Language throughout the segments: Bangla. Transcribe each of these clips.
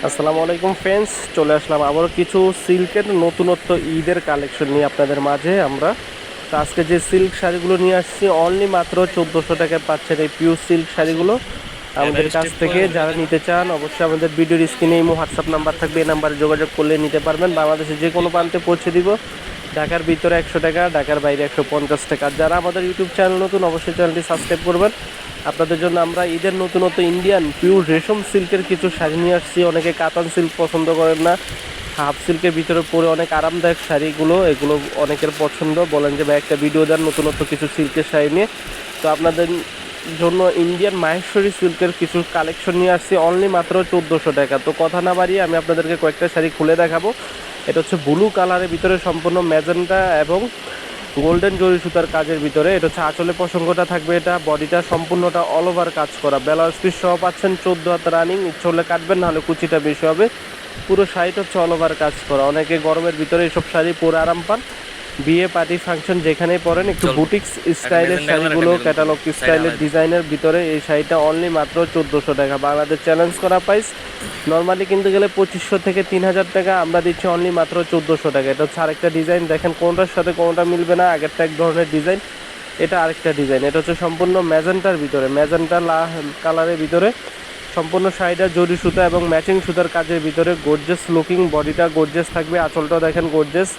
আসসালামু আলাইকুম ফ্রেন্ডস, চলে আসলাম আবারও কিছু সিল্কের নতুনত্ব ঈদের কালেকশন নিয়ে আপনাদের মাঝে আমরা। তো আজকে যে সিল্ক শাড়িগুলো নিয়ে আসছি অনলি মাত্র 1400 টাকায় পাচ্ছেন এই পিওর সিল্ক শাড়িগুলো আমাদের কাছ থেকে। যারা নিতে চান অবশ্যই আমাদের ভিডিওর স্ক্রিনে ইমো হোয়াটসঅ্যাপ নাম্বার থাকবে, এই নাম্বারে যোগাযোগ করলে নিতে পারবেন। বাংলাদেশের যে কোনো প্রান্তে পৌঁছে দিব। ঢাকার ভিতরে 100 টাকা, ঢাকার বাইরে 150 টাকা। আর যারা আমাদের ইউটিউব চ্যানেল নতুন অবশ্যই চ্যানেলটি সাবস্ক্রাইব করবেন। আপনাদের জন্য আমরা ঈদের নতুনত্ব ইন্ডিয়ান পিওর রেশম সিল্কের কিছু শাড়ি নিয়ে আসছি। অনেকে কাতান সিল্ক পছন্দ করেন না, হাফ সিল্কের ভিতরে পরে অনেক আরামদায়ক শাড়িগুলো, এগুলো অনেকের পছন্দ। বলেন যে ভাই একটা ভিডিও দেন নতুনত্ব কিছু সিল্কের শাড়ি নিয়ে। তো আপনাদের জন্য ইন্ডিয়ান মাহেশ্বরী সিল্কের কিছু কালেকশন নিয়ে আসছি অনলি মাত্র 1400 টাকা। তো কথা না বাড়িয়ে আমি আপনাদেরকে কয়েকটা শাড়ি খুলে দেখাবো। এটা হচ্ছে ব্লু কালারের ভিতরে সম্পূর্ণ ম্যাজেন্টা এবং গোল্ডেন জরি সুতার কাজের ভিতরে। এটা হচ্ছে আঁচলে প্রসঙ্গটা থাকবে, এটা বডিটা সম্পূর্ণটা অল ওভার কাজ করা। ব্লাউজ পিস সহ পাচ্ছেন 14 হাত রানিং। ইচ্ছে হলে কাটবেন, নাহলে কুচিটা বেশি হবে। পুরো শাড়িটা হচ্ছে অল ওভার কাজ করা। অনেকে গরমের ভিতরে এইসব শাড়ি পরে আরাম পান। বিয়ে পার্টি ফাংশন যেখানেই পরেন, একটু বুটিক্স স্টাইলের শাড়িগুলো, ক্যাটালগ স্টাইলের ডিজাইনের ভিতরে এই শাড়িটা অনলি মাত্র 1400 টাকা। বাংলাদেশ চ্যালেঞ্জ করা প্রাইস। নর্মালি কিনতে গেলে 2500 থেকে 3000 টাকা, আমরা দিচ্ছি অনলি মাত্র 1400 টাকা। এটা হচ্ছে আরেকটা ডিজাইন, দেখেন কোনটার সাথে কোনটা মিলবে না। আগেরটা এক ধরনের ডিজাইন, এটা আরেকটা ডিজাইন। এটা হচ্ছে সম্পূর্ণ ম্যাজেন্টার ভিতরে, ম্যাজেন্টা কালারের ভিতরে সম্পূর্ণ শাড়িটা জরি সুতা এবং ম্যাচিং সুতার কাজের ভিতরে। গর্জেস লুকিং, বডিটা গর্জেস থাকবে, আঁচলটাও দেখেন গর্জেস।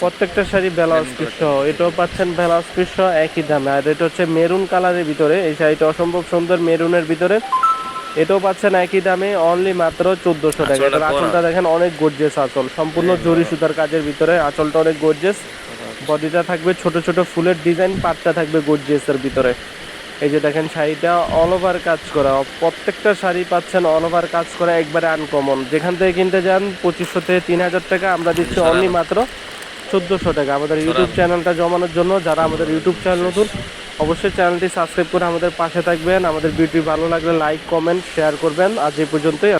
প্রত্যেকটা শাড়ি ব্লাউজ পিস সহ, এটাও পাচ্ছেন ব্লাউজ পিস সহ একই দামে। আর এটা হচ্ছে মেরুন কালারের ভিতরে, এই শাড়িটা অসম্ভব সুন্দর মেরুনের ভিতরে। এটাও পাচ্ছেন একই দামে অনলি মাত্র 1400 টাকা। এটার আঁচলটা দেখেন অনেক গর্জেস আঁচল, সম্পূর্ণ জরি সুতার কাজের ভিতরে। আঁচলটা অনেক গর্জেস, বডিটা থাকবে ছোট ছোট ফুলের ডিজাইন, পাটটা থাকবে গর্জিয়াসের ভিতরে। এই যে দেখেন শাড়িটা অল ওভার কাজ করা, প্রত্যেকটা শাড়ি পাচ্ছেন অল ওভার কাজ করা, একবারে আনকমন। যেখান থেকে কিনতে যান 2500 থেকে 3000 টাকা, আমরা দিচ্ছি অনলি মাত্র 1400 টাকা। আমাদের ইউটিউব চ্যানেলটা জমানোর জন্য যারা আমাদের ইউটিউব চ্যানেল নতুন অবশ্যই চ্যানেলটি সাবস্ক্রাইব করে আমাদের পাশে থাকবেন। আমাদের ভিডিও ভালো লাগলে লাইক কমেন্ট শেয়ার করবেন। আজ এই পর্যন্তই।